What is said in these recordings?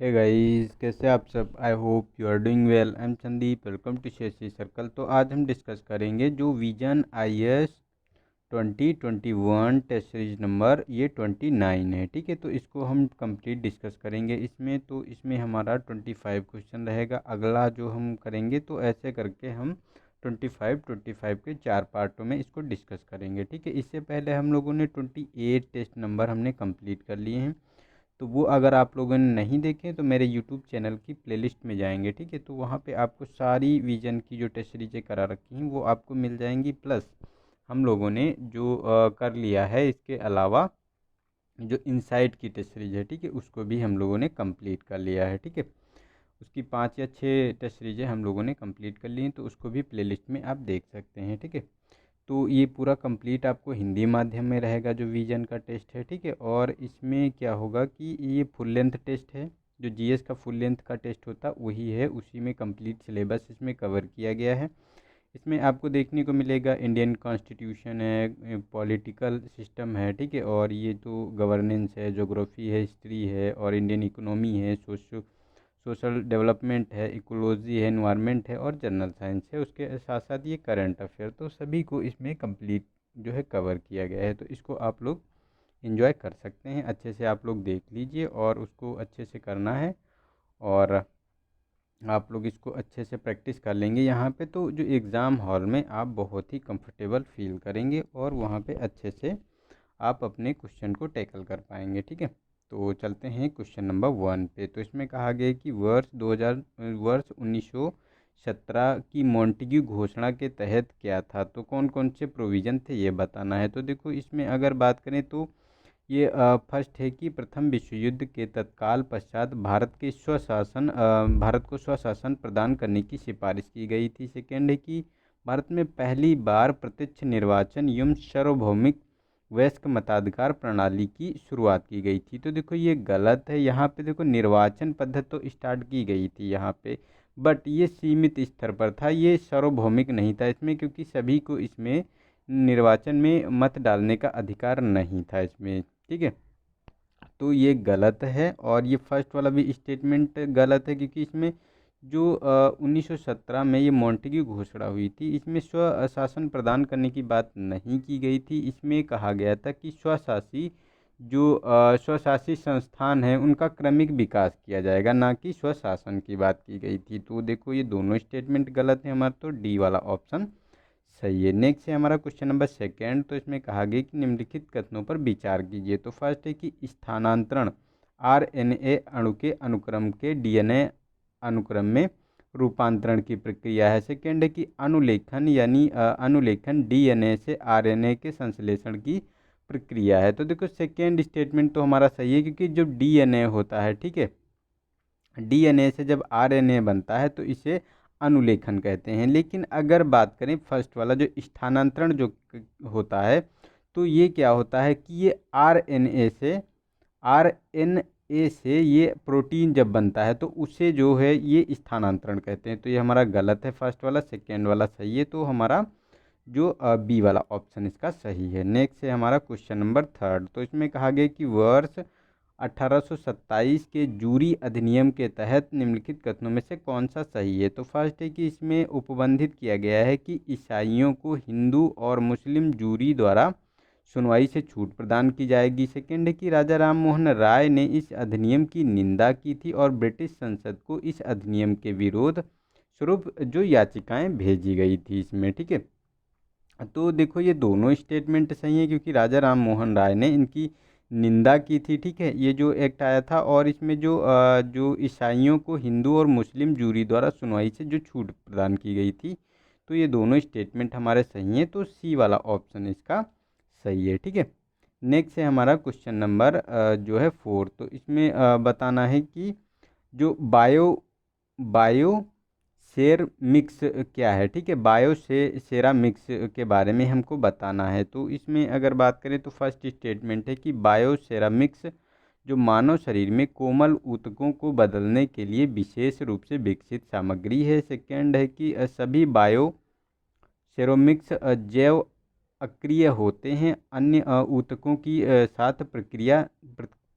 Hey guys, कैसे आप सब। I hope you are doing well. I am Sandeep, welcome to शेषी सर्कल। तो आज हम डिस्कस करेंगे जो vision IAS 2021 test series number ये 29 है। ठीक है, तो इसको हम कंप्लीट डिस्कस करेंगे इसमें। तो इसमें हमारा 25 क्वेश्चन रहेगा। अगला जो हम करेंगे तो ऐसे करके हम 25 के 4 पार्टों में इसको डिस्कस करेंगे। ठीक है, इससे पहले हम लोगों ने 28 टेस्ट नंबर हमने कंप्लीट कर लिए हैं। तो वो अगर आप लोगों ने नहीं देखे तो मेरे यूट्यूब चैनल की प्लेलिस्ट में जाएंगे। ठीक है, तो वहाँ पे आपको सारी विजन की जो टेस्ट सीरीजें करा रखी हैं वो आपको मिल जाएंगी। प्लस हम लोगों ने जो कर लिया है इसके अलावा जो इनसाइट की टेस्ट सीरीज है, ठीक है, उसको भी हम लोगों ने कंप्लीट कर लिया है। ठीक है, उसकी 5 या 6 टेस्ट सीरीजें हम लोगों ने कंप्लीट कर ली हैं, तो उसको भी प्लेलिस्ट में आप देख सकते हैं। ठीक है, तो ये पूरा कंप्लीट आपको हिंदी माध्यम में रहेगा जो विजन का टेस्ट है। ठीक है, और इसमें क्या होगा कि ये फुल लेंथ टेस्ट है। जो जीएस का फुल लेंथ का टेस्ट होता वही है, उसी में कंप्लीट सिलेबस इसमें कवर किया गया है। इसमें आपको देखने को मिलेगा इंडियन कॉन्स्टिट्यूशन है, पॉलिटिकल सिस्टम है, ठीक है, और ये तो गवर्नेंस है, ज्योग्राफी है, हिस्ट्री है, और इंडियन इकोनॉमी है, सोशल डेवलपमेंट है, इकोलॉजी है, एनवायरनमेंट है, और जनरल साइंस है। उसके साथ साथ ये करंट अफेयर, तो सभी को इसमें कंप्लीट जो है कवर किया गया है। तो इसको आप लोग इन्जॉय कर सकते हैं, अच्छे से आप लोग देख लीजिए और उसको अच्छे से करना है। और आप लोग इसको अच्छे से प्रैक्टिस कर लेंगे यहाँ पे, तो जो एग्ज़ाम हॉल में आप बहुत ही कंफर्टेबल फील करेंगे और वहाँ पे अच्छे से आप अपने क्वेश्चन को टैकल कर पाएंगे। ठीक है, तो चलते हैं क्वेश्चन नंबर 1 पे। तो इसमें कहा गया है कि वर्ष 1917 की मॉन्टेग्यू घोषणा के तहत क्या था। तो कौन कौन से प्रोविज़न थे ये बताना है। तो देखो, इसमें अगर बात करें तो ये फर्स्ट है कि प्रथम विश्व युद्ध के तत्काल पश्चात भारत को स्वशासन प्रदान करने की सिफारिश की गई थी। सेकेंड है कि भारत में पहली बार प्रत्यक्ष निर्वाचन एवं सार्वभौमिक वयस्क मताधिकार प्रणाली की शुरुआत की गई थी। तो देखो ये गलत है। यहाँ पे देखो निर्वाचन पद्धति तो स्टार्ट की गई थी यहाँ पे, बट ये सीमित स्तर पर था, ये सार्वभौमिक नहीं था इसमें, क्योंकि सभी को इसमें निर्वाचन में मत डालने का अधिकार नहीं था इसमें। ठीक है, तो ये गलत है। और ये फर्स्ट वाला भी स्टेटमेंट गलत है, क्योंकि इसमें जो 1917 में ये मॉन्टेग्यू घोषणा हुई थी, इसमें स्व शासन प्रदान करने की बात नहीं की गई थी। इसमें कहा गया था कि स्वशासी संस्थान है उनका क्रमिक विकास किया जाएगा, ना कि स्वशासन की बात की गई थी। तो देखो ये दोनों स्टेटमेंट गलत है हमारा, तो डी वाला ऑप्शन सही है। नेक्स्ट है हमारा क्वेश्चन नंबर 2। तो इसमें कहा गया कि निम्नलिखित कथनों पर विचार कीजिए। तो फर्स्ट है कि स्थानांतरण RNA अणु के अनुक्रम के DNA अनुक्रम में रूपांतरण की प्रक्रिया है। सेकेंड है कि अनुलेखन यानी अनुलेखन DNA से RNA के संश्लेषण की प्रक्रिया है। तो देखो सेकेंड स्टेटमेंट तो हमारा सही है, क्योंकि जो DNA होता है, ठीक है, DNA से जब RNA बनता है तो इसे अनुलेखन कहते हैं। लेकिन अगर बात करें फर्स्ट वाला जो स्थानांतरण जो होता है, तो ये क्या होता है कि ये RNA से ये प्रोटीन जब बनता है तो उसे जो है ये स्थानांतरण कहते हैं। तो ये हमारा गलत है फर्स्ट वाला, सेकेंड वाला सही है। तो हमारा जो बी वाला ऑप्शन इसका सही है। नेक्स्ट है हमारा क्वेश्चन नंबर 3। तो इसमें कहा गया कि वर्ष 1827 के जूरी अधिनियम के तहत निम्नलिखित कथनों में से कौन सा सही है। तो फर्स्ट है कि इसमें उपबंधित किया गया है कि ईसाइयों को हिंदू और मुस्लिम जूरी द्वारा सुनवाई से छूट प्रदान की जाएगी। सेकेंड है कि राजा राम मोहन राय ने इस अधिनियम की निंदा की थी और ब्रिटिश संसद को इस अधिनियम के विरोध स्वरूप जो याचिकाएं भेजी गई थी इसमें। ठीक है, तो देखो ये दोनों स्टेटमेंट सही है, क्योंकि राजा राम मोहन राय ने इनकी निंदा की थी। ठीक है, ये जो एक्ट आया था, और इसमें जो ईसाइयों को हिंदू और मुस्लिम जूरी द्वारा सुनवाई से जो छूट प्रदान की गई थी, तो ये दोनों स्टेटमेंट हमारे सही हैं। तो सी वाला ऑप्शन इसका सही है। ठीक है, नेक्स्ट है हमारा क्वेश्चन नंबर जो है 4। तो इसमें बताना है कि जो बायो शेर मिक्स क्या है। ठीक है, बायो से शेरा मिक्स के बारे में हमको बताना है। तो इसमें अगर बात करें तो फर्स्ट स्टेटमेंट है कि बायो शेरा मिक्स जो मानव शरीर में कोमल ऊतकों को बदलने के लिए विशेष रूप से विकसित सामग्री है। सेकेंड है कि सभी बायो सेरोमिक्स जैव अक्रिय होते हैं, अन्य ऊतकों की साथ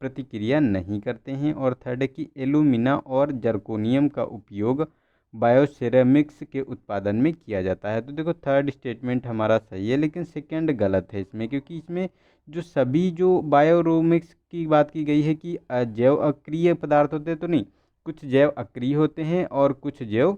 प्रतिक्रिया नहीं करते हैं। और थर्ड है कि एल्यूमिना और जर्कोनियम का उपयोग बायोसेरेमिक्स के उत्पादन में किया जाता है। तो देखो थर्ड स्टेटमेंट हमारा सही है, लेकिन सेकंड गलत है इसमें, क्योंकि इसमें जो सभी जो बायोरोमिक्स की बात की गई है कि जैव अक्रिय पदार्थ होते हैं, तो नहीं, कुछ जैव अक्रिय होते हैं और कुछ जैव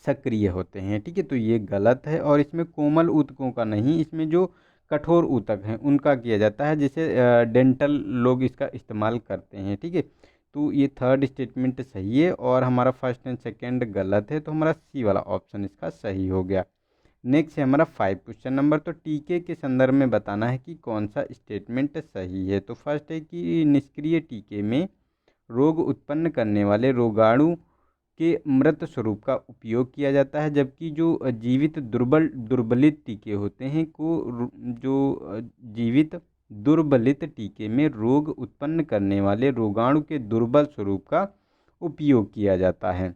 सक्रिय होते हैं। ठीक है, तो ये गलत है। और इसमें कोमल ऊतकों का नहीं, इसमें जो कठोर ऊतक हैं उनका किया जाता है, जैसे डेंटल लोग इसका इस्तेमाल करते हैं। ठीक है, तो ये थर्ड स्टेटमेंट सही है और हमारा फर्स्ट एंड सेकंड गलत है, तो हमारा सी वाला ऑप्शन इसका सही हो गया। नेक्स्ट है हमारा 5 क्वेश्चन नंबर। तो टीके के संदर्भ में बताना है कि कौन सा स्टेटमेंट सही है। तो फर्स्ट है कि निष्क्रिय टीके में रोग उत्पन्न करने वाले रोगाणु के मृत स्वरूप का उपयोग किया जाता है, जबकि जो जीवित दुर्बलित टीके होते हैं जीवित दुर्बलित टीके में रोग उत्पन्न करने वाले रोगाणु के दुर्बल स्वरूप का उपयोग किया जाता है।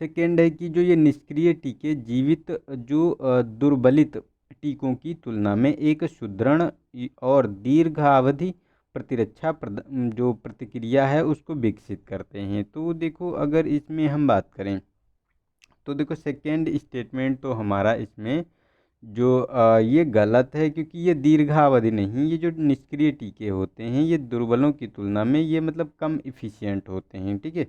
सेकेंड है कि जो ये निष्क्रिय टीके जीवित दुर्बलित टीकों की तुलना में एक सुदृढ़ और दीर्घावधि प्रतिरक्षा जो प्रतिक्रिया है उसको विकसित करते हैं। तो देखो अगर इसमें हम बात करें तो देखो सेकेंड स्टेटमेंट तो हमारा इसमें जो ये गलत है, क्योंकि ये दीर्घावधि नहीं, ये जो निष्क्रिय टीके होते हैं ये दुर्बलों की तुलना में ये मतलब कम इफिशियंट होते हैं। ठीक है,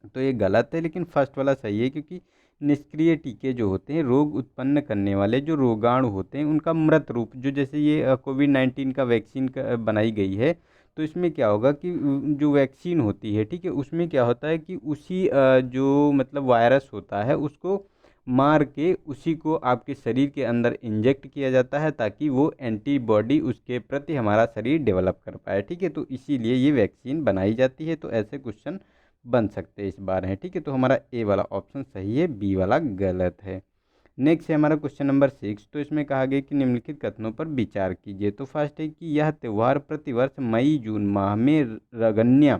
तो ये गलत है, लेकिन फर्स्ट वाला सही है, क्योंकि निष्क्रिय टीके जो होते हैं रोग उत्पन्न करने वाले जो रोगाणु होते हैं उनका मृत रूप, जो जैसे ये कोविड-19 का वैक्सीन बनाई गई है, तो इसमें क्या होगा कि जो वैक्सीन होती है, ठीक है, उसमें क्या होता है कि उसी जो मतलब वायरस होता है उसको मार के उसी को आपके शरीर के अंदर इंजेक्ट किया जाता है, ताकि वो एंटीबॉडी उसके प्रति हमारा शरीर डेवलप कर पाए। ठीक है, तो इसीलिए ये वैक्सीन बनाई जाती है। तो ऐसे क्वेश्चन बन सकते हैं इस बार है। ठीक है, तो हमारा ए वाला ऑप्शन सही है, बी वाला गलत है। नेक्स्ट है हमारा क्वेश्चन नंबर 6। तो इसमें कहा गया कि निम्नलिखित कथनों पर विचार कीजिए। तो फर्स्ट है कि यह त्यौहार प्रतिवर्ष मई जून माह में रगन्या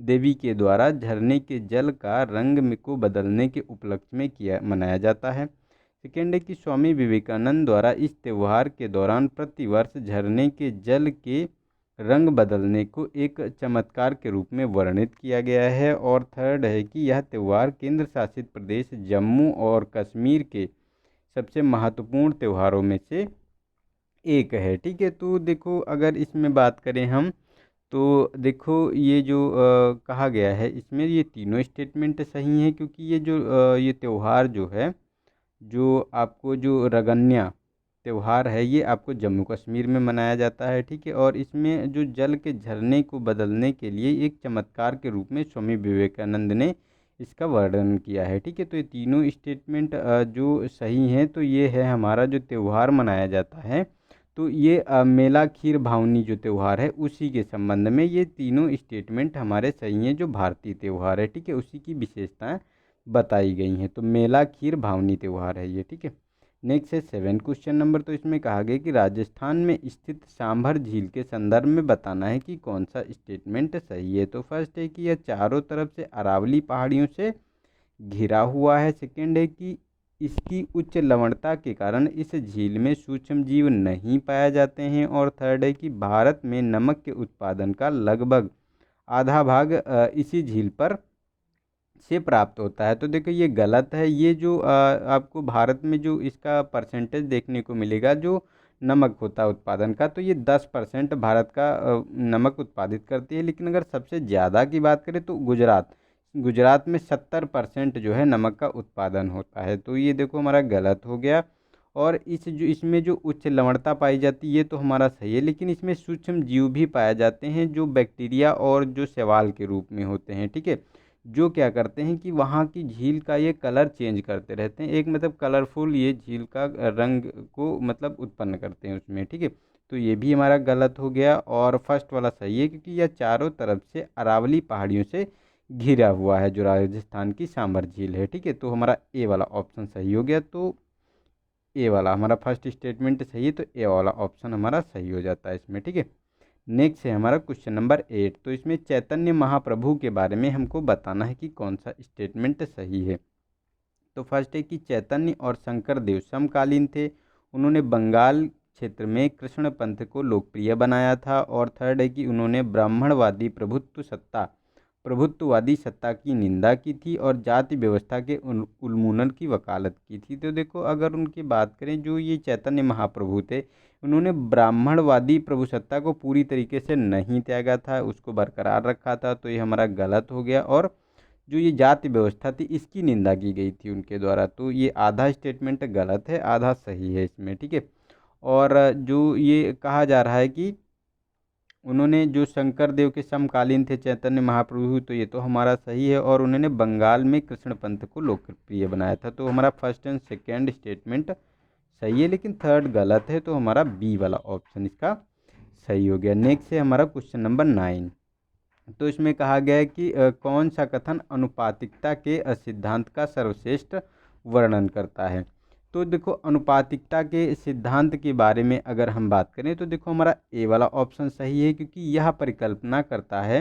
देवी के द्वारा झरने के जल का रंग को बदलने के उपलक्ष्य में मनाया जाता है। सेकेंड है कि स्वामी विवेकानंद द्वारा इस त्यौहार के दौरान प्रतिवर्ष झरने के जल के रंग बदलने को एक चमत्कार के रूप में वर्णित किया गया है। और थर्ड है कि यह त्यौहार केंद्र शासित प्रदेश जम्मू और कश्मीर के सबसे महत्वपूर्ण त्योहारों में से एक है। ठीक है, तो देखो अगर इसमें बात करें हम, तो देखो ये जो कहा गया है इसमें ये तीनों स्टेटमेंट सही हैं, क्योंकि ये जो ये त्यौहार जो है, जो आपको जो रगन्या त्यौहार है ये आपको जम्मू कश्मीर में मनाया जाता है। ठीक है, और इसमें जो जल के झरने को बदलने के लिए एक चमत्कार के रूप में स्वामी विवेकानंद ने इसका वर्णन किया है। ठीक है, तो ये तीनों स्टेटमेंट जो सही हैं, तो ये है हमारा जो त्यौहार मनाया जाता है, तो ये मेला खीर भावनी जो त्यौहार है उसी के संबंध में ये तीनों स्टेटमेंट हमारे सही हैं, जो भारतीय त्यौहार है। ठीक है, उसी की विशेषताएं बताई गई हैं। तो मेला खीर भावनी त्यौहार है ये। ठीक है, नेक्स्ट है 7 क्वेश्चन नंबर। तो इसमें कहा गया कि राजस्थान में स्थित सांभर झील के संदर्भ में बताना है कि कौन सा स्टेटमेंट सही है। तो फर्स्ट है कि यह चारों तरफ से अरावली पहाड़ियों से घिरा हुआ है। सेकेंड है कि इसकी उच्च लवणता के कारण इस झील में सूक्ष्म जीव नहीं पाए जाते हैं। और थर्ड है कि भारत में नमक के उत्पादन का लगभग आधा भाग इसी झील पर से प्राप्त होता है। तो देखो ये गलत है। ये जो आपको भारत में जो इसका परसेंटेज देखने को मिलेगा जो नमक होता है उत्पादन का, तो ये 10% भारत का नमक उत्पादित करती है। लेकिन अगर सबसे ज़्यादा की बात करें तो गुजरात में 70% जो है नमक का उत्पादन होता है। तो ये देखो हमारा गलत हो गया। और इसमें जो उच्च लवणता पाई जाती है ये तो हमारा सही है, लेकिन इसमें सूक्ष्म जीव भी पाए जाते हैं जो बैक्टीरिया और जो शैवाल के रूप में होते हैं। ठीक है, जो क्या करते हैं कि वहाँ की झील का ये कलर चेंज करते रहते हैं, एक मतलब कलरफुल ये झील का रंग को मतलब उत्पन्न करते हैं उसमें। ठीक है, तो ये भी हमारा गलत हो गया। और फर्स्ट वाला सही है, क्योंकि यह चारों तरफ से अरावली पहाड़ियों से घिरा हुआ है, जो राजस्थान की सांभर झील है। ठीक है, तो हमारा ए वाला ऑप्शन सही हो गया। तो ए वाला हमारा फर्स्ट स्टेटमेंट सही है, तो ए वाला ऑप्शन हमारा सही हो जाता है इसमें। ठीक है, नेक्स्ट है हमारा क्वेश्चन नंबर 8। तो इसमें चैतन्य महाप्रभु के बारे में हमको बताना है कि कौन सा स्टेटमेंट सही है। तो फर्स्ट है कि चैतन्य और शंकर देव समकालीन थे। उन्होंने बंगाल क्षेत्र में कृष्ण पंथ को लोकप्रिय बनाया था। और थर्ड है कि उन्होंने ब्राह्मणवादी प्रभुत्ववादी सत्ता की निंदा की थी और जाति व्यवस्था के उन्मूलन की वकालत की थी। तो देखो, अगर उनकी बात करें, जो ये चैतन्य महाप्रभु थे, उन्होंने ब्राह्मणवादी प्रभुसत्ता को पूरी तरीके से नहीं त्यागा था, उसको बरकरार रखा था, तो ये हमारा गलत हो गया। और जो ये जाति व्यवस्था थी, इसकी निंदा की गई थी उनके द्वारा। तो ये आधा स्टेटमेंट गलत है, आधा सही है इसमें, ठीक है। और जो ये कहा जा रहा है कि उन्होंने जो शंकर देव के समकालीन थे चैतन्य महाप्रभु, तो ये तो हमारा सही है। और उन्होंने बंगाल में कृष्ण पंथ को लोकप्रिय बनाया था। तो हमारा फर्स्ट एंड सेकेंड स्टेटमेंट सही है, लेकिन थर्ड गलत है। तो हमारा बी वाला ऑप्शन इसका सही हो गया। नेक्स्ट है हमारा क्वेश्चन नंबर 9। तो इसमें कहा गया है कि कौन सा कथन अनुपातिकता के सिद्धांत का सर्वश्रेष्ठ वर्णन करता है। तो देखो, अनुपातिकता के सिद्धांत के बारे में अगर हम बात करें, तो देखो हमारा ए वाला ऑप्शन सही है, क्योंकि यह परिकल्पना करता है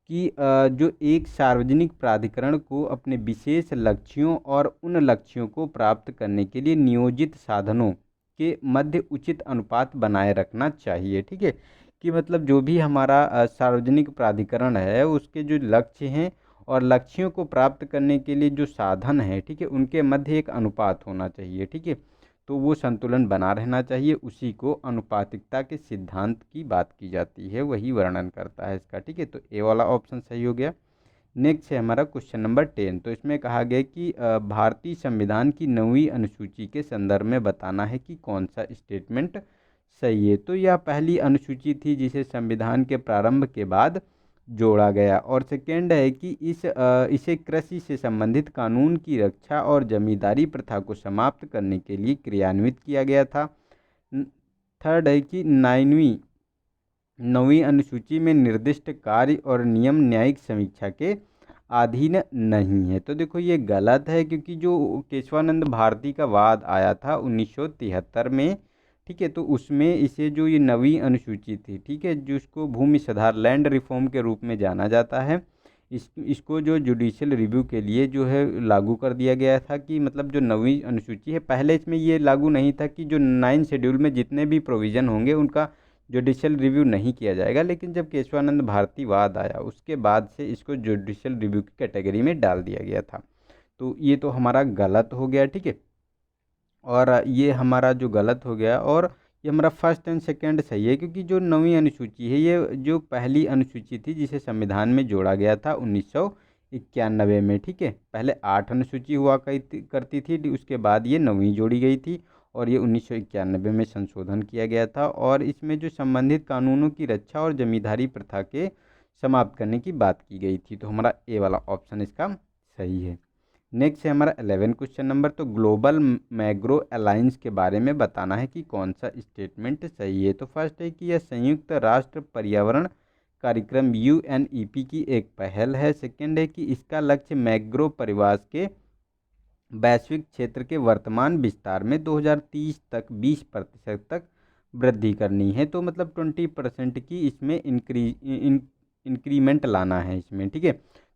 कि जो एक सार्वजनिक प्राधिकरण को अपने विशेष लक्ष्यों और उन लक्ष्यों को प्राप्त करने के लिए नियोजित साधनों के मध्य उचित अनुपात बनाए रखना चाहिए, ठीक है। कि मतलब जो भी हमारा सार्वजनिक प्राधिकरण है, उसके जो लक्ष्य हैं और लक्ष्यों को प्राप्त करने के लिए जो साधन है, ठीक है, उनके मध्य एक अनुपात होना चाहिए, ठीक है। तो वो संतुलन बना रहना चाहिए, उसी को अनुपातिकता के सिद्धांत की बात की जाती है, वही वर्णन करता है इसका, ठीक है। तो ए वाला ऑप्शन सही हो गया। नेक्स्ट है हमारा क्वेश्चन नंबर 10। तो इसमें कहा गया कि भारतीय संविधान की 9वीं अनुसूची के संदर्भ में बताना है कि कौन सा स्टेटमेंट सही है। तो यह पहली अनुसूची थी जिसे संविधान के प्रारंभ के बाद जोड़ा गया। और सेकेंड है कि इसे कृषि से संबंधित कानून की रक्षा और जमींदारी प्रथा को समाप्त करने के लिए क्रियान्वित किया गया था। थर्ड है कि नवीं अनुसूची में निर्दिष्ट कार्य और नियम न्यायिक समीक्षा के अधीन नहीं है। तो देखो, ये गलत है, क्योंकि जो केशवानंद भारती का वाद आया था 1973 में, ठीक है, तो उसमें इसे जो ये नवीं अनुसूची थी, ठीक है, जिसको भूमि सुधार लैंड रिफॉर्म के रूप में जाना जाता है, इसको जो जुडिशियल रिव्यू के लिए जो है लागू कर दिया गया था। कि मतलब जो नवीं अनुसूची है, पहले इसमें ये लागू नहीं था कि जो 9 शेड्यूल में जितने भी प्रोविज़न होंगे उनका जुडिशियल रिव्यू नहीं किया जाएगा। लेकिन जब केशवानंद भारती वाद आया, उसके बाद से इसको जुडिशियल रिव्यू की कैटेगरी में डाल दिया गया था। तो ये तो हमारा गलत हो गया, ठीक है। और ये हमारा जो गलत हो गया, और ये हमारा फर्स्ट एंड सेकंड सही है, क्योंकि जो 9वीं अनुसूची है, ये जो पहली अनुसूची थी जिसे संविधान में जोड़ा गया था 1991 में, ठीक है। पहले 8 अनुसूची हुआ करती थी, उसके बाद ये 9वीं जोड़ी गई थी, और ये 1991 में संशोधन किया गया था। और इसमें जो संबंधित कानूनों की रक्षा और जमींदारी प्रथा के समाप्त करने की बात की गई थी। तो हमारा ए वाला ऑप्शन इसका सही है। नेक्स्ट है हमारा 11 क्वेश्चन नंबर। तो ग्लोबल मैग्रो अलायंस के बारे में बताना है कि कौन सा स्टेटमेंट सही है। तो फर्स्ट है कि यह संयुक्त राष्ट्र पर्यावरण कार्यक्रम UNEP की एक पहल है। सेकंड है कि इसका लक्ष्य मैग्रो परिवास के वैश्विक क्षेत्र के वर्तमान विस्तार में 2030 तक 20% तक वृद्धि करनी है। तो मतलब 20% की इसमें इंक्रीमेंट लाना है इसमें, ठीक है।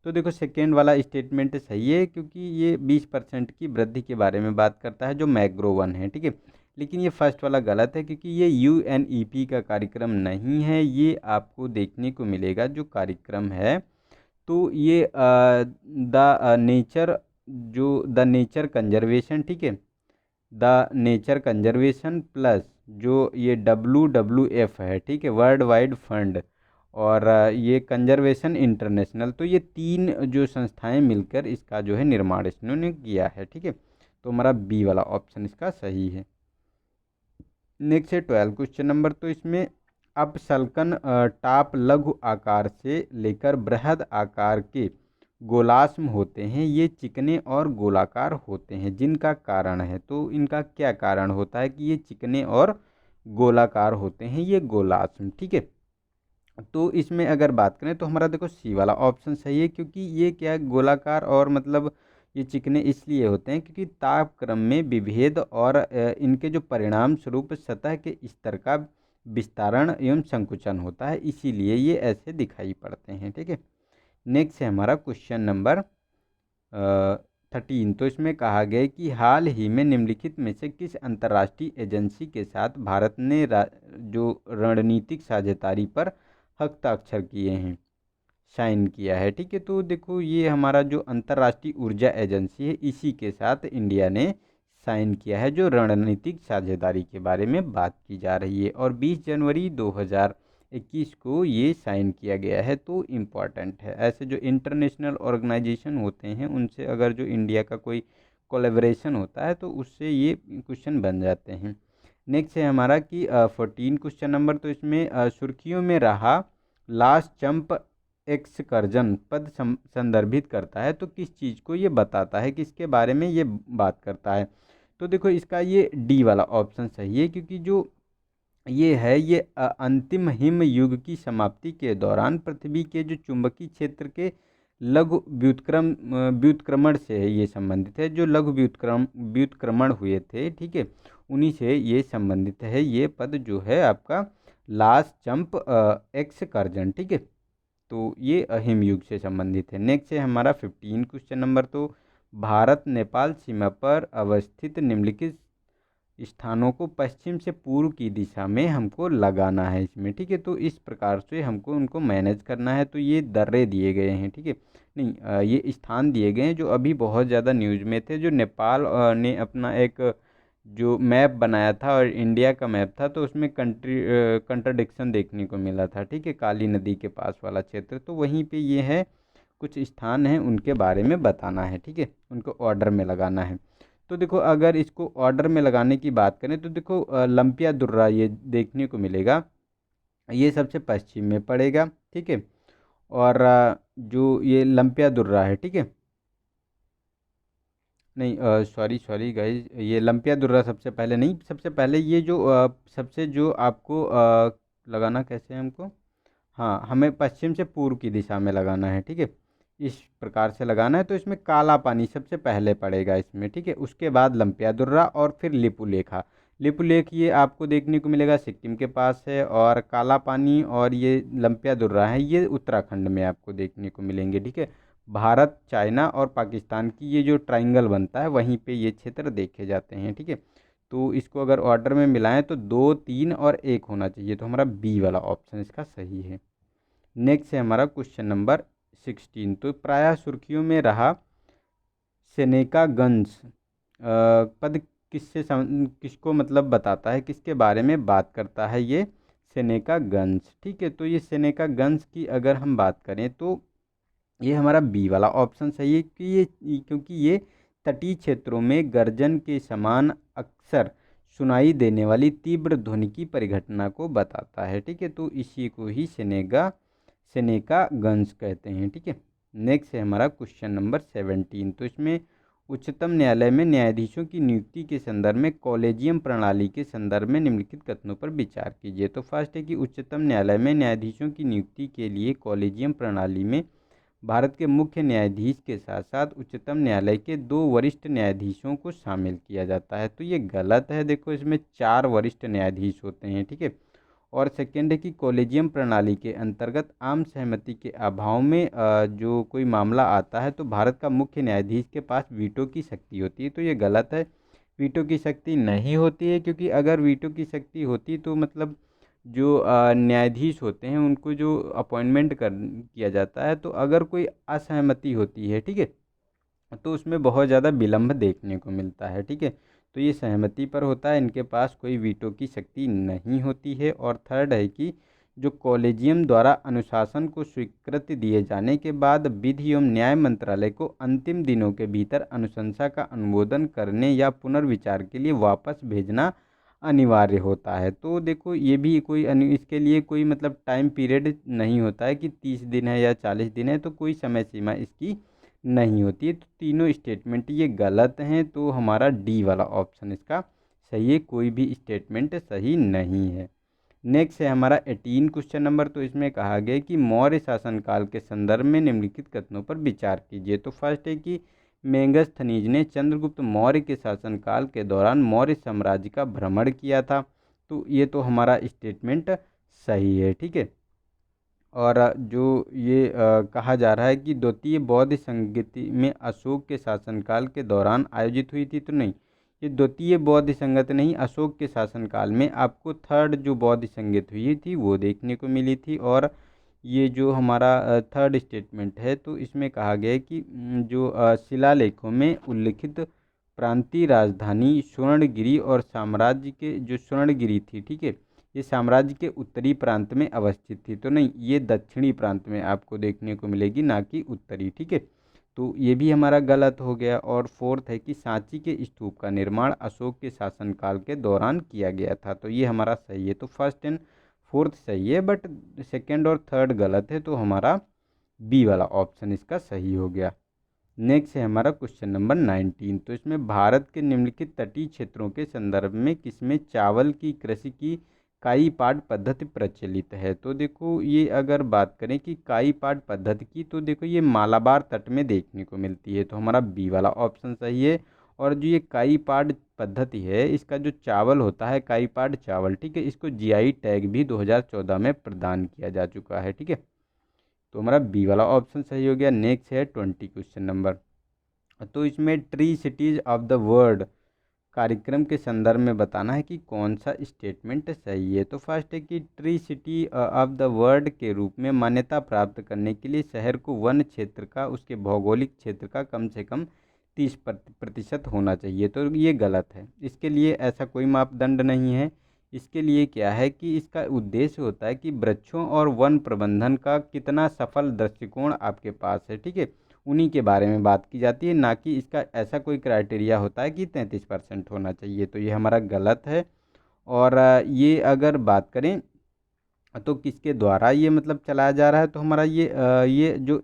तो देखो, सेकेंड वाला स्टेटमेंट सही है, क्योंकि ये 20% की वृद्धि के बारे में बात करता है, जो मैग्रो 1 है, ठीक है। लेकिन ये फर्स्ट वाला गलत है, क्योंकि ये UNEP का कार्यक्रम नहीं है। ये आपको देखने को मिलेगा जो कार्यक्रम है, तो ये द नेचर कंजर्वेशन, ठीक है, द नेचर कंजर्वेशन प्लस जो ये WWF है, ठीक है, वर्ल्ड वाइड फंड, और ये कंजर्वेशन इंटरनेशनल, तो ये 3 जो संस्थाएं मिलकर इसका जो है निर्माण इन्होंने किया है, ठीक है। तो हमारा बी वाला ऑप्शन इसका सही है। नेक्स्ट है 12 क्वेश्चन नंबर। तो इसमें अपसल्कन टाप लघु आकार से लेकर बृहद आकार के गोलाश्म होते हैं। ये चिकने और गोलाकार होते हैं, जिनका कारण है। तो इनका क्या कारण होता है कि ये चिकने और गोलाकार होते हैं, ये गोलाश्म, ठीक है। तो इसमें अगर बात करें, तो हमारा देखो सी वाला ऑप्शन सही है, क्योंकि ये क्या है, गोलाकार और मतलब ये चिकने इसलिए होते हैं क्योंकि तापक्रम में विभेद और इनके जो परिणाम स्वरूप सतह के स्तर का विस्तारण एवं संकुचन होता है, इसीलिए ये ऐसे दिखाई पड़ते हैं, ठीक है। नेक्स्ट है हमारा क्वेश्चन नंबर 13, तो इसमें कहा गया है कि हाल ही में निम्नलिखित में से किस अंतर्राष्ट्रीय एजेंसी के साथ भारत ने जो रणनीतिक साझेदारी पर हस्ताक्षर किए हैं, साइन किया है। ठीक है, तो देखो ये हमारा जो अंतर्राष्ट्रीय ऊर्जा एजेंसी है, इसी के साथ इंडिया ने साइन किया है, जो रणनीतिक साझेदारी के बारे में बात की जा रही है। और 20 जनवरी 2021 को ये साइन किया गया है, तो इम्पॉर्टेंट है। ऐसे जो इंटरनेशनल ऑर्गेनाइजेशन होते हैं, उनसे अगर जो इंडिया का कोई कोलैबोरेशन होता है तो उससे ये क्वेश्चन बन जाते हैं। नेक्स्ट है हमारा कि 14 क्वेश्चन नंबर, तो इसमें सुर्खियों में रहा लास्ट चंप एक्सकर्जन पद संदर्भित करता है, तो किस चीज़ को ये बताता है, किसके बारे में ये बात करता है। तो देखो इसका ये डी वाला ऑप्शन सही है, क्योंकि जो ये है ये अंतिम हिम युग की समाप्ति के दौरान पृथ्वी के जो चुंबकीय क्षेत्र के लघु व्युत्क्रमण से है ये संबंधित है, जो लघु व्युत्क्रमण हुए थे, ठीक है, उन्हीं से ये संबंधित है। ये पद जो है आपका लास्ट चंप एक्सकर्जन, ठीक है, तो ये हिमयुग से संबंधित है। नेक्स्ट है हमारा 15 क्वेश्चन नंबर, तो भारत नेपाल सीमा पर अवस्थित निम्नलिखित स्थानों को पश्चिम से पूर्व की दिशा में हमको लगाना है इसमें, ठीक है, तो इस प्रकार से हमको उनको मैनेज करना है। तो ये दर्रे दिए गए हैं, ठीक है, नहीं ये स्थान दिए गए हैं जो अभी बहुत ज़्यादा न्यूज़ में थे। जो नेपाल ने अपना एक जो मैप बनाया था और इंडिया का मैप था, तो उसमें कंट्रडिक्शन देखने को मिला था, ठीक है, काली नदी के पास वाला क्षेत्र, तो वहीं पे ये है कुछ स्थान हैं उनके बारे में बताना है, ठीक है, उनको ऑर्डर में लगाना है। तो देखो अगर इसको ऑर्डर में लगाने की बात करें तो देखो लंपिया दुर्रा ये देखने को मिलेगा, ये सबसे पश्चिम में पड़ेगा, ठीक है, और जो ये लंपिया दुर्रा है, ठीक है, नहीं सॉरी सॉरी गाइज, ये लंपिया दुर्रा सबसे पहले नहीं, सबसे पहले ये जो सबसे जो आपको लगाना कैसे है हमको, हाँ हमें पश्चिम से पूर्व की दिशा में लगाना है, ठीक है, इस प्रकार से लगाना है। तो इसमें काला पानी सबसे पहले पड़ेगा इसमें, ठीक है, उसके बाद लंपिया दुर्रा और फिर लिपुलेखा। लिपुलेख ये आपको देखने को मिलेगा सिक्किम के पास है, और काला पानी और ये लंपिया दुर्रा है ये उत्तराखंड में आपको देखने को मिलेंगे, ठीक है। भारत, चाइना और पाकिस्तान की ये जो ट्राइंगल बनता है वहीं पे ये क्षेत्र देखे जाते हैं, ठीक है। तो इसको अगर ऑर्डर में मिलाएं तो 2, 3 और 1 होना चाहिए, तो हमारा बी वाला ऑप्शन इसका सही है। नेक्स्ट है हमारा क्वेश्चन नंबर 16, तो प्रायः सुर्खियों में रहा सेनेकागंज पद किसको मतलब बताता है, किसके बारे में बात करता है ये सेनेकागंज, ठीक है। तो ये सेनेकागंज की अगर हम बात करें तो ये हमारा बी वाला ऑप्शन सही है कि ये क्योंकि ये तटीय क्षेत्रों में गर्जन के समान अक्सर सुनाई देने वाली तीव्र ध्वनि की परिघटना को बताता है, ठीक है, तो इसी को ही सेनेकागंज कहते हैं, ठीक है। नेक्स्ट है हमारा क्वेश्चन नंबर 17, तो इसमें उच्चतम न्यायालय में न्यायाधीशों की नियुक्ति के संदर्भ में कॉलेजियम प्रणाली के संदर्भ में निम्नलिखित कथनों पर विचार कीजिए। तो फर्स्ट है कि उच्चतम न्यायालय में न्यायाधीशों की नियुक्ति के लिए कॉलेजियम प्रणाली में भारत के मुख्य न्यायाधीश के साथ साथ उच्चतम न्यायालय के 2 वरिष्ठ न्यायाधीशों को शामिल किया जाता है, तो ये गलत है। देखो इसमें 4 वरिष्ठ न्यायाधीश होते हैं, ठीक है। और सेकेंड है कि कॉलेजियम प्रणाली के अंतर्गत आम सहमति के अभाव में जो कोई मामला आता है तो भारत का मुख्य न्यायाधीश के पास वीटो की शक्ति होती है, तो ये गलत है। वीटो की शक्ति नहीं होती है, क्योंकि अगर वीटो की शक्ति होती तो मतलब जो न्यायाधीश होते हैं उनको जो अपॉइंटमेंट किया जाता है, तो अगर कोई असहमति होती है, ठीक है, तो उसमें बहुत ज़्यादा विलम्ब देखने को मिलता है, ठीक है। तो ये सहमति पर होता है, इनके पास कोई वीटो की शक्ति नहीं होती है। और थर्ड है कि जो कॉलेजियम द्वारा अनुशासन को स्वीकृति दिए जाने के बाद विधि एवं न्याय मंत्रालय को अंतिम दिनों के भीतर अनुशंसा का अनुमोदन करने या पुनर्विचार के लिए वापस भेजना अनिवार्य होता है। तो देखो ये भी कोई इसके लिए कोई मतलब टाइम पीरियड नहीं होता है कि 30 दिन है या 40 दिन है, तो कोई समय सीमा इसकी नहीं होती है। तो तीनों स्टेटमेंट ये गलत हैं, तो हमारा डी वाला ऑप्शन इसका सही है, कोई भी स्टेटमेंट सही नहीं है। नेक्स्ट है हमारा 18 क्वेश्चन नंबर, तो इसमें कहा गया कि मौर्य शासनकाल के संदर्भ में निम्नलिखित कथनों पर विचार कीजिए। तो फर्स्ट है कि मेगस्थनीज ने चंद्रगुप्त मौर्य के शासनकाल के दौरान मौर्य साम्राज्य का भ्रमण किया था, तो ये तो हमारा स्टेटमेंट सही है, ठीक है। और जो ये कहा जा रहा है कि द्वितीय बौद्ध संगति में अशोक के शासनकाल के दौरान आयोजित हुई थी, तो नहीं, ये द्वितीय बौद्ध संगत नहीं, अशोक के शासनकाल में आपको थर्ड जो बौद्ध संगत हुई थी वो देखने को मिली थी। और ये जो हमारा थर्ड स्टेटमेंट है, तो इसमें कहा गया है कि जो शिलालेखों में उल्लिखित प्रांतीय राजधानी स्वर्णगिरी और साम्राज्य के जो स्वर्णगिरी थी, ठीक है, ये साम्राज्य के उत्तरी प्रांत में अवस्थित थी, तो नहीं, ये दक्षिणी प्रांत में आपको देखने को मिलेगी, ना कि उत्तरी, ठीक है। तो ये भी हमारा गलत हो गया। और फोर्थ है कि सांची के स्तूप का निर्माण अशोक के शासनकाल के दौरान किया गया था, तो ये हमारा सही है। तो फर्स्ट एंड फोर्थ सही है, बट सेकेंड और थर्ड गलत है, तो हमारा बी वाला ऑप्शन इसका सही हो गया। नेक्स्ट है हमारा क्वेश्चन नंबर 19। तो इसमें भारत के निम्नलिखित तटीय क्षेत्रों के संदर्भ में किसमें चावल की कृषि की काई पाट पद्धति प्रचलित है। तो देखो ये अगर बात करें कि काई पाट पद्धति की, तो देखो ये मालाबार तट में देखने को मिलती है, तो हमारा बी वाला ऑप्शन सही है। और जो ये काई पाट पद्धति है, इसका जो चावल होता है काई पाट चावल, ठीक है, इसको जीआई टैग भी 2014 में प्रदान किया जा चुका है, ठीक है। तो हमारा बी वाला ऑप्शन सही हो गया। नेक्स्ट है 20 क्वेश्चन नंबर। तो इसमें tree cities of the world कार्यक्रम के संदर्भ में बताना है कि कौन सा स्टेटमेंट सही है। तो फर्स्ट है कि tree city of the world के रूप में मान्यता प्राप्त करने के लिए शहर को वन क्षेत्र का उसके भौगोलिक क्षेत्र का कम से कम 30% होना चाहिए, तो ये गलत है। इसके लिए ऐसा कोई मापदंड नहीं है। इसके लिए क्या है कि इसका उद्देश्य होता है कि वृक्षों और वन प्रबंधन का कितना सफल दृष्टिकोण आपके पास है, ठीक है, उन्हीं के बारे में बात की जाती है, ना कि इसका ऐसा कोई क्राइटेरिया होता है कि 33% होना चाहिए, तो ये हमारा गलत है। और ये अगर बात करें तो किसके द्वारा ये मतलब चलाया जा रहा है, तो हमारा ये जो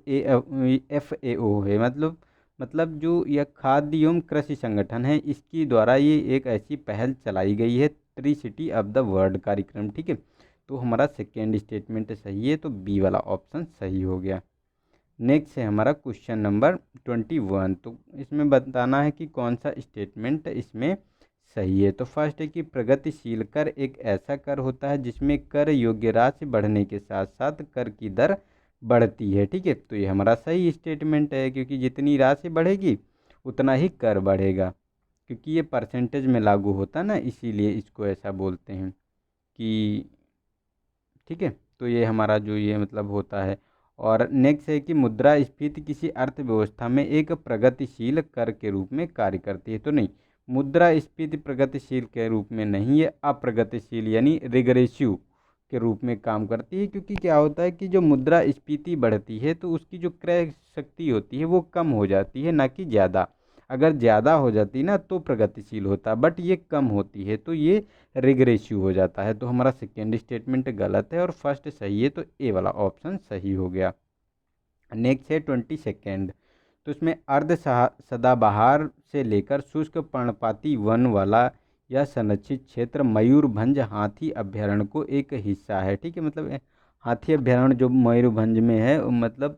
FAO है, मतलब जो यह खाद्य एवं कृषि संगठन है, इसकी द्वारा ये एक ऐसी पहल चलाई गई है, tree city of the world कार्यक्रम, ठीक है। तो हमारा सेकेंड स्टेटमेंट सही है, तो बी वाला ऑप्शन सही हो गया। नेक्स्ट है हमारा क्वेश्चन नंबर 21। तो इसमें बताना है कि कौन सा स्टेटमेंट इसमें सही है। तो फर्स्ट है कि प्रगतिशील कर एक ऐसा कर होता है जिसमें कर योग्य राशि बढ़ने के साथ साथ कर की दर बढ़ती है, ठीक है। तो ये हमारा सही स्टेटमेंट है, क्योंकि जितनी राशि बढ़ेगी उतना ही कर बढ़ेगा, क्योंकि ये परसेंटेज में लागू होता है ना, इसीलिए इसको ऐसा बोलते हैं कि, ठीक है। तो ये हमारा जो ये मतलब होता है। और नेक्स्ट है कि मुद्रास्फीति किसी अर्थव्यवस्था में एक प्रगतिशील कर के रूप में कार्य करती है, तो नहीं, मुद्रास्फीति प्रगतिशील के रूप में नहीं, ये अप्रगतिशील यानी रिग्रेसिव के रूप में काम करती है। क्योंकि क्या होता है कि जो मुद्रास्फीति बढ़ती है तो उसकी जो क्रय शक्ति होती है वो कम हो जाती है, ना कि ज़्यादा। अगर ज़्यादा हो जाती ना तो प्रगतिशील होता, बट ये कम होती है तो ये रिग्रेसिव हो जाता है। तो हमारा सेकेंड स्टेटमेंट गलत है और फर्स्ट सही है, तो ए वाला ऑप्शन सही हो गया। नेक्स्ट है 22। तो इसमें अर्ध सदाबहार से लेकर शुष्क पर्णपाती वन वाला यह संरक्षित क्षेत्र मयूरभंज हाथी अभ्यारण्य को एक हिस्सा है, ठीक है। मतलब हाथी अभ्यारण्य जो मयूरभंज में है, मतलब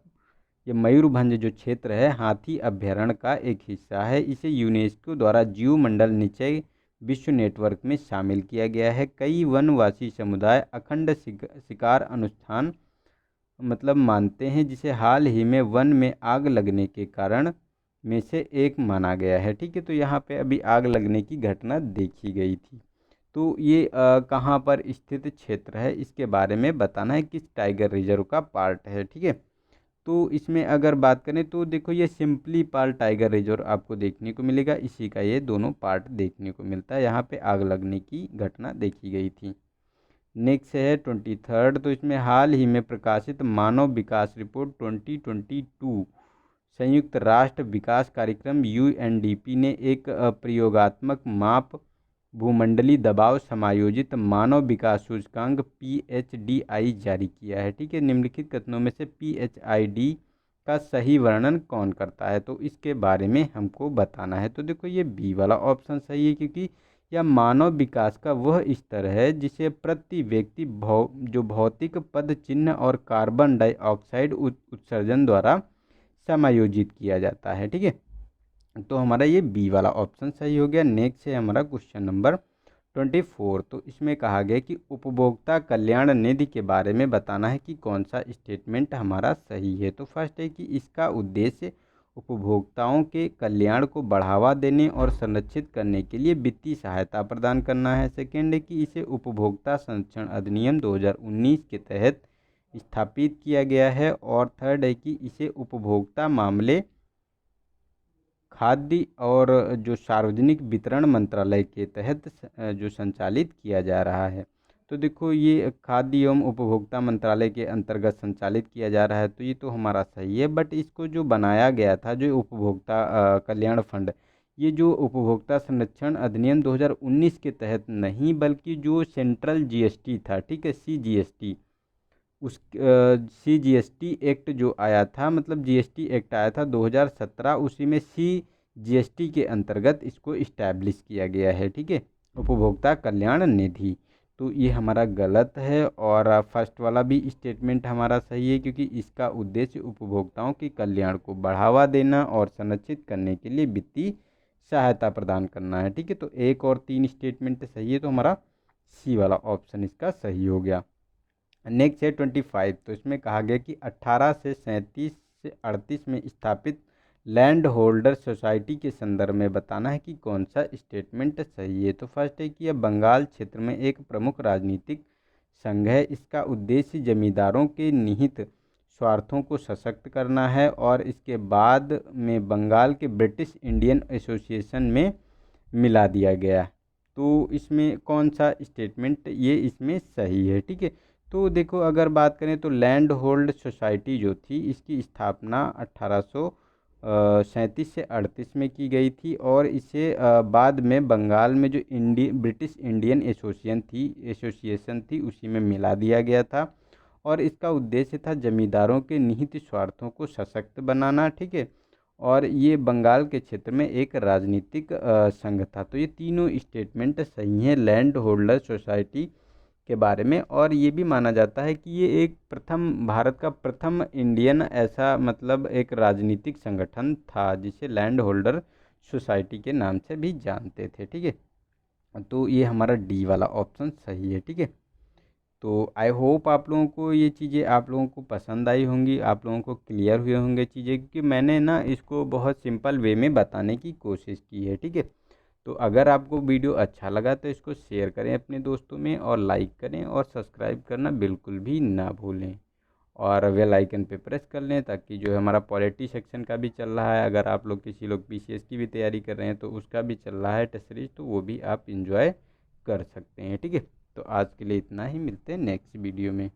ये मयूरभंज जो क्षेत्र है हाथी अभ्यारण्य का एक हिस्सा है। इसे यूनेस्को द्वारा जीवमंडल निश्चय विश्व नेटवर्क में शामिल किया गया है। कई वनवासी समुदाय अखंड शिकार अनुष्ठान मतलब मानते हैं, जिसे हाल ही में वन में आग लगने के कारण में से एक माना गया है, ठीक है। तो यहाँ पे अभी आग लगने की घटना देखी गई थी। तो ये कहाँ पर स्थित क्षेत्र है इसके बारे में बताना है, किस टाइगर रिजर्व का पार्ट है, ठीक है। तो इसमें अगर बात करें तो देखो ये सिंपली पाल टाइगर रिजर्व आपको देखने को मिलेगा, इसी का ये दोनों पार्ट देखने को मिलता है। यहाँ पे आग लगने की घटना देखी गई थी। नेक्स्ट है 23। तो इसमें हाल ही में प्रकाशित मानव विकास रिपोर्ट 2022 संयुक्त राष्ट्र विकास कार्यक्रम UNDP ने एक प्रयोगात्मक माप भूमंडलीय दबाव समायोजित मानव विकास सूचकांक PHDI जारी किया है, ठीक है। निम्नलिखित कथनों में से PHID का सही वर्णन कौन करता है, तो इसके बारे में हमको बताना है। तो देखो ये बी वाला ऑप्शन सही है, क्योंकि यह मानव विकास का वह स्तर है जिसे प्रति व्यक्ति जो भौतिक पद चिन्ह और कार्बन डाइऑक्साइड उत्सर्जन द्वारा समायोजित किया जाता है, ठीक है। तो हमारा ये बी वाला ऑप्शन सही हो गया। नेक्स्ट है हमारा क्वेश्चन नंबर 24। तो इसमें कहा गया कि उपभोक्ता कल्याण निधि के बारे में बताना है कि कौन सा स्टेटमेंट हमारा सही है। तो फर्स्ट है कि इसका उद्देश्य उपभोक्ताओं के कल्याण को बढ़ावा देने और संरक्षित करने के लिए वित्तीय सहायता प्रदान करना है। सेकेंड है कि इसे उपभोक्ता संरक्षण अधिनियम 2019 के तहत स्थापित किया गया है। और थर्ड है कि इसे उपभोक्ता मामले, खाद्य और जो सार्वजनिक वितरण मंत्रालय के तहत जो संचालित किया जा रहा है। तो देखो ये खाद्य एवं उपभोक्ता मंत्रालय के अंतर्गत संचालित किया जा रहा है, तो ये तो हमारा सही है। बट इसको जो बनाया गया था, जो उपभोक्ता कल्याण फंड, ये जो उपभोक्ता संरक्षण अधिनियम 2019 के तहत नहीं, बल्कि जो सेंट्रल जीएसटी था, ठीक है, सीजीएसटी, उस सीजीएसटी एक्ट जो आया था, मतलब जीएसटी एक्ट आया था 2017, उसी में सीजीएसटी के अंतर्गत इसको इस्टेब्लिश किया गया है, ठीक है, उपभोक्ता कल्याण निधि। तो ये हमारा गलत है और फर्स्ट वाला भी स्टेटमेंट हमारा सही है, क्योंकि इसका उद्देश्य उपभोक्ताओं के कल्याण को बढ़ावा देना और संरक्षित करने के लिए वित्तीय सहायता प्रदान करना है, ठीक है। तो 1 और 3 स्टेटमेंट सही है, तो हमारा सी वाला ऑप्शन इसका सही हो गया। नेक्स्ट है 25। तो इसमें कहा गया कि 18 से 37 से 38 में स्थापित लैंड होल्डर सोसाइटी के संदर्भ में बताना है कि कौन सा स्टेटमेंट सही है। तो फर्स्ट है कि यह बंगाल क्षेत्र में एक प्रमुख राजनीतिक संघ है। इसका उद्देश्य जमींदारों के निहित स्वार्थों को सशक्त करना है और इसके बाद में बंगाल के ब्रिटिश इंडियन एसोसिएशन में मिला दिया गया। तो इसमें कौन सा स्टेटमेंट ये इसमें सही है, ठीक है। तो देखो अगर बात करें तो लैंड होल्ड सोसाइटी जो थी, इसकी स्थापना 1837 से 38 में की गई थी और इसे बाद में बंगाल में जो ब्रिटिश इंडियन एसोसिएशन थी उसी में मिला दिया गया था। और इसका उद्देश्य था जमींदारों के निहित स्वार्थों को सशक्त बनाना, ठीक है। और ये बंगाल के क्षेत्र में एक राजनीतिक संघ था। तो ये तीनों स्टेटमेंट सही हैं लैंड होल्डर सोसाइटी के बारे में। और ये भी माना जाता है कि ये एक भारत का प्रथम इंडियन ऐसा मतलब एक राजनीतिक संगठन था जिसे लैंड होल्डर सोसाइटी के नाम से भी जानते थे, ठीक है। तो ये हमारा डी वाला ऑप्शन सही है, ठीक है। तो आई होप आप लोगों को ये चीज़ें आप लोगों को पसंद आई होंगी, आप लोगों को क्लियर हुए होंगे चीज़ें, क्योंकि मैंने ना इसको बहुत सिंपल वे में बताने की कोशिश की है, ठीक है। तो अगर आपको वीडियो अच्छा लगा तो इसको शेयर करें अपने दोस्तों में और लाइक करें और सब्सक्राइब करना बिल्कुल भी ना भूलें और बेल आइकन पे प्रेस कर लें, ताकि जो हमारा पॉलिटी सेक्शन का भी चल रहा है, अगर आप लोग किसी लोग पीसीएस की भी तैयारी कर रहे हैं तो उसका भी चल रहा है टेस्ट सीरीज, तो वो भी आप इंजॉय कर सकते हैं, ठीक है। तो आज के लिए इतना ही, मिलते हैं नेक्स्ट वीडियो में।